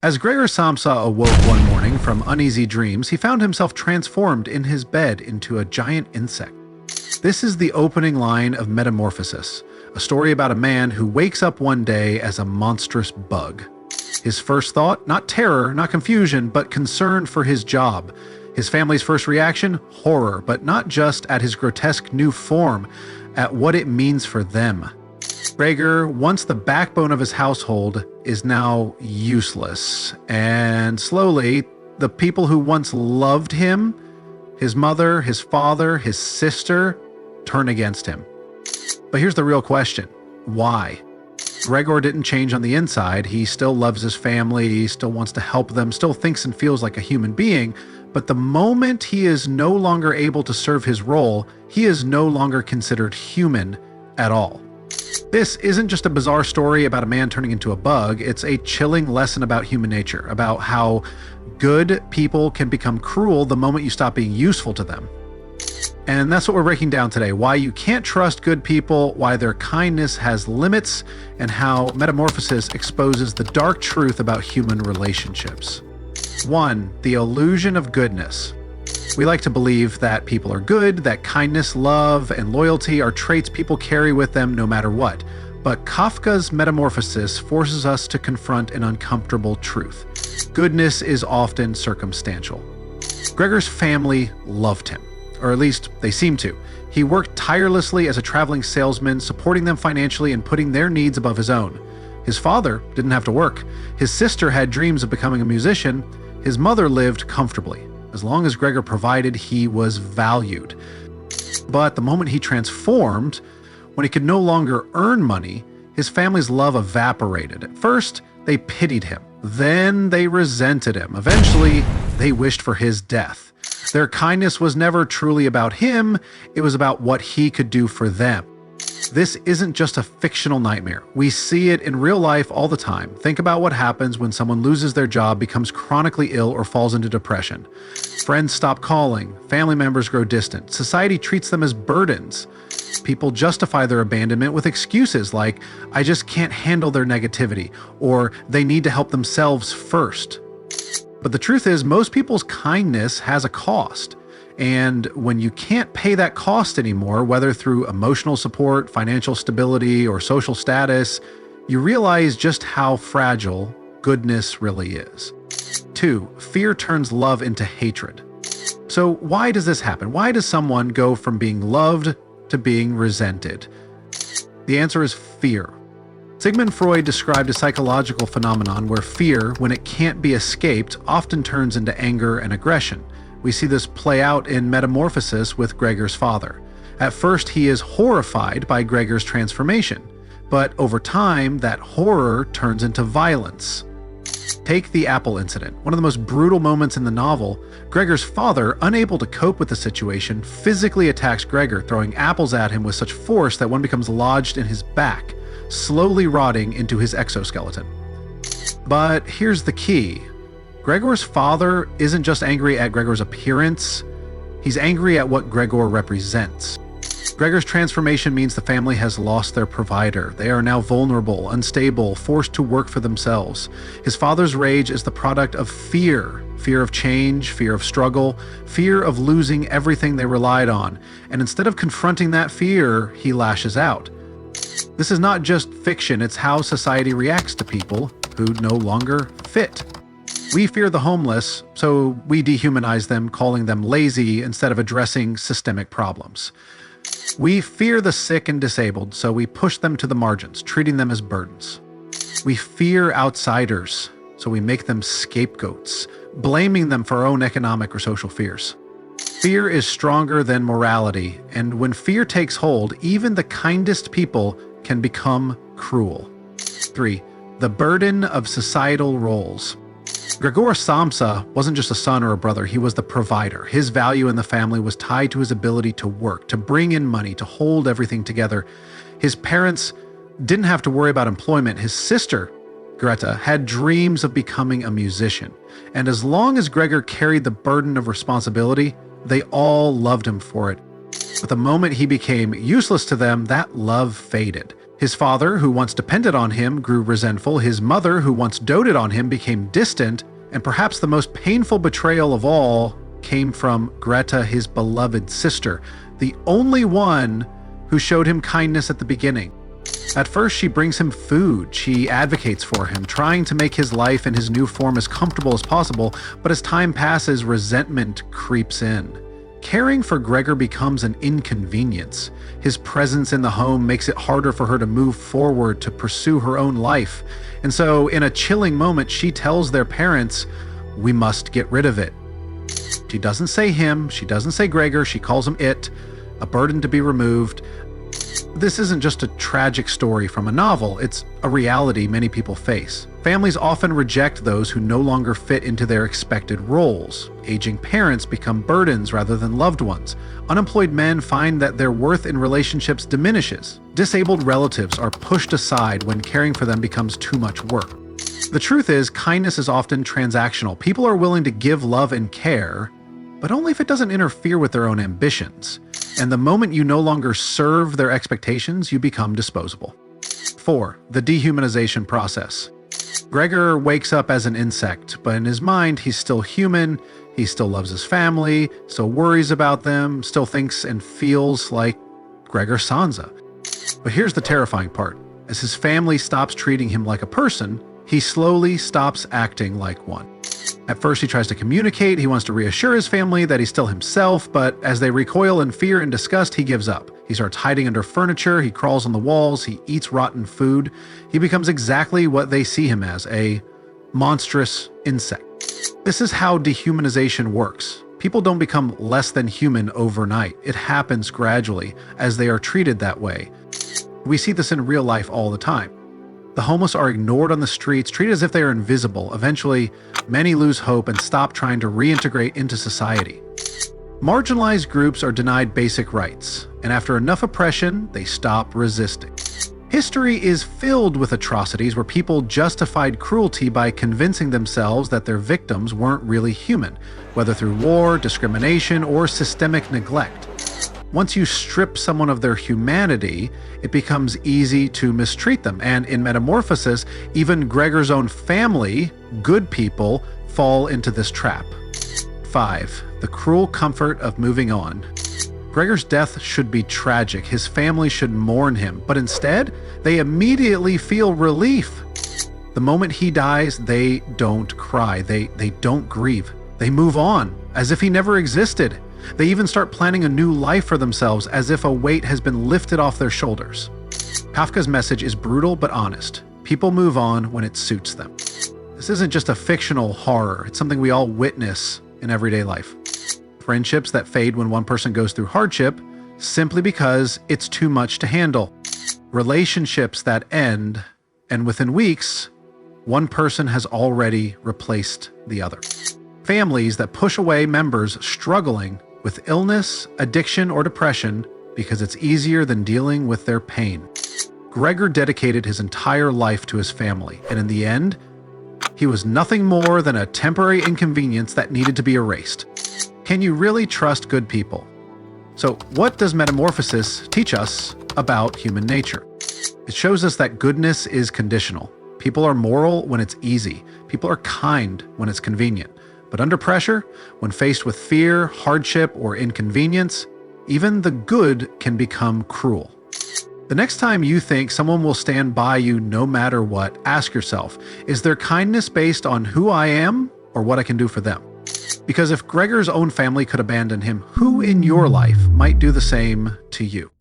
As Gregor Samsa awoke one morning from uneasy dreams, he found himself transformed in his bed into a giant insect. This is the opening line of Metamorphosis, a story about a man who wakes up one day as a monstrous bug. His first thought, not terror, not confusion, but concern for his job. His family's first reaction, horror, but not just at his grotesque new form, at what it means for them. Gregor, once the backbone of his household, is now useless, and slowly, the people who once loved him, his mother, his father, his sister, turn against him. But here's the real question. Why? Gregor didn't change on the inside. He still loves his family, he still wants to help them, still thinks and feels like a human being, but the moment he is no longer able to serve his role, he is no longer considered human at all. This isn't just a bizarre story about a man turning into a bug, it's a chilling lesson about human nature, about how good people can become cruel the moment you stop being useful to them. And that's what we're breaking down today, why you can't trust good people, why their kindness has limits, and how Metamorphosis exposes the dark truth about human relationships. 1. The illusion of goodness. We like to believe that people are good, that kindness, love, and loyalty are traits people carry with them no matter what. But Kafka's Metamorphosis forces us to confront an uncomfortable truth. Goodness is often circumstantial. Gregor's family loved him, or at least they seemed to. He worked tirelessly as a traveling salesman, supporting them financially and putting their needs above his own. His father didn't have to work. His sister had dreams of becoming a musician. His mother lived comfortably. As long as Gregor provided, he was valued. But the moment he transformed, when he could no longer earn money, his family's love evaporated. At first, they pitied him. Then they resented him. Eventually, they wished for his death. Their kindness was never truly about him, it was about what he could do for them. This isn't just a fictional nightmare. We see it in real life all the time. Think about what happens when someone loses their job, becomes chronically ill, or falls into depression. Friends stop calling, family members grow distant, society treats them as burdens. People justify their abandonment with excuses like, I just can't handle their negativity, or they need to help themselves first. But the truth is, most people's kindness has a cost. And when you can't pay that cost anymore, whether through emotional support, financial stability, or social status, you realize just how fragile goodness really is. 2. Fear turns love into hatred. So why does this happen? Why does someone go from being loved to being resented? The answer is fear. Sigmund Freud described a psychological phenomenon where fear, when it can't be escaped, often turns into anger and aggression. We see this play out in Metamorphosis with Gregor's father. At first, he is horrified by Gregor's transformation, but over time, that horror turns into violence. Take the apple incident, one of the most brutal moments in the novel. Gregor's father, unable to cope with the situation, physically attacks Gregor, throwing apples at him with such force that one becomes lodged in his back, slowly rotting into his exoskeleton. But here's the key. Gregor's father isn't just angry at Gregor's appearance, he's angry at what Gregor represents. Gregor's transformation means the family has lost their provider. They are now vulnerable, unstable, forced to work for themselves. His father's rage is the product of fear. Fear of change, fear of struggle, fear of losing everything they relied on. And instead of confronting that fear, he lashes out. This is not just fiction, it's how society reacts to people who no longer fit. We fear the homeless, so we dehumanize them, calling them lazy instead of addressing systemic problems. We fear the sick and disabled, so we push them to the margins, treating them as burdens. We fear outsiders, so we make them scapegoats, blaming them for our own economic or social fears. Fear is stronger than morality, and when fear takes hold, even the kindest people can become cruel. 3. The burden of societal roles. Gregor Samsa wasn't just a son or a brother, he was the provider. His value in the family was tied to his ability to work, to bring in money, to hold everything together. His parents didn't have to worry about employment. His sister, Greta, had dreams of becoming a musician. And as long as Gregor carried the burden of responsibility, they all loved him for it. But the moment he became useless to them, that love faded. His father, who once depended on him, grew resentful. His mother, who once doted on him, became distant. And perhaps the most painful betrayal of all came from Greta, his beloved sister, the only one who showed him kindness at the beginning. At first, she brings him food. She advocates for him, trying to make his life in his new form as comfortable as possible. But as time passes, resentment creeps in. Caring for Gregor becomes an inconvenience. His presence in the home makes it harder for her to move forward, to pursue her own life. And so, in a chilling moment, she tells their parents, "We must get rid of it." She doesn't say him, she doesn't say Gregor, she calls him it, a burden to be removed. This isn't just a tragic story from a novel, it's a reality many people face. Families often reject those who no longer fit into their expected roles. Aging parents become burdens rather than loved ones. Unemployed men find that their worth in relationships diminishes. Disabled relatives are pushed aside when caring for them becomes too much work. The truth is, kindness is often transactional. People are willing to give love and care, but only if it doesn't interfere with their own ambitions. And the moment you no longer serve their expectations, you become disposable. 4. The dehumanization process. Gregor wakes up as an insect, but in his mind, he's still human, he still loves his family, still worries about them, still thinks and feels like Gregor Samsa. But here's the terrifying part. As his family stops treating him like a person, he slowly stops acting like one. At first, he tries to communicate, he wants to reassure his family that he's still himself, but as they recoil in fear and disgust, he gives up. He starts hiding under furniture, he crawls on the walls, he eats rotten food. He becomes exactly what they see him as, a monstrous insect. This is how dehumanization works. People don't become less than human overnight. It happens gradually, as they are treated that way. We see this in real life all the time. The homeless are ignored on the streets, treated as if they are invisible. Eventually, many lose hope and stop trying to reintegrate into society. Marginalized groups are denied basic rights, and after enough oppression, they stop resisting. History is filled with atrocities where people justified cruelty by convincing themselves that their victims weren't really human, whether through war, discrimination, or systemic neglect. Once you strip someone of their humanity, it becomes easy to mistreat them. And in Metamorphosis, even Gregor's own family, good people, fall into this trap. 5. The cruel comfort of moving on. Gregor's death should be tragic. His family should mourn him. But instead, they immediately feel relief. The moment he dies, they don't cry. They don't grieve. They move on, as if he never existed. They even start planning a new life for themselves, as if a weight has been lifted off their shoulders. Kafka's message is brutal but honest. People move on when it suits them. This isn't just a fictional horror, it's something we all witness in everyday life. Friendships that fade when one person goes through hardship, simply because it's too much to handle. Relationships that end, and within weeks, one person has already replaced the other. Families that push away members struggling with illness, addiction, or depression because it's easier than dealing with their pain. Gregor dedicated his entire life to his family, and in the end, he was nothing more than a temporary inconvenience that needed to be erased. Can you really trust good people? So, what does Metamorphosis teach us about human nature? It shows us that goodness is conditional. People are moral when it's easy. People are kind when it's convenient. But under pressure, when faced with fear, hardship, or inconvenience, even the good can become cruel. The next time you think someone will stand by you no matter what, ask yourself, is their kindness based on who I am or what I can do for them? Because if Gregor's own family could abandon him, who in your life might do the same to you?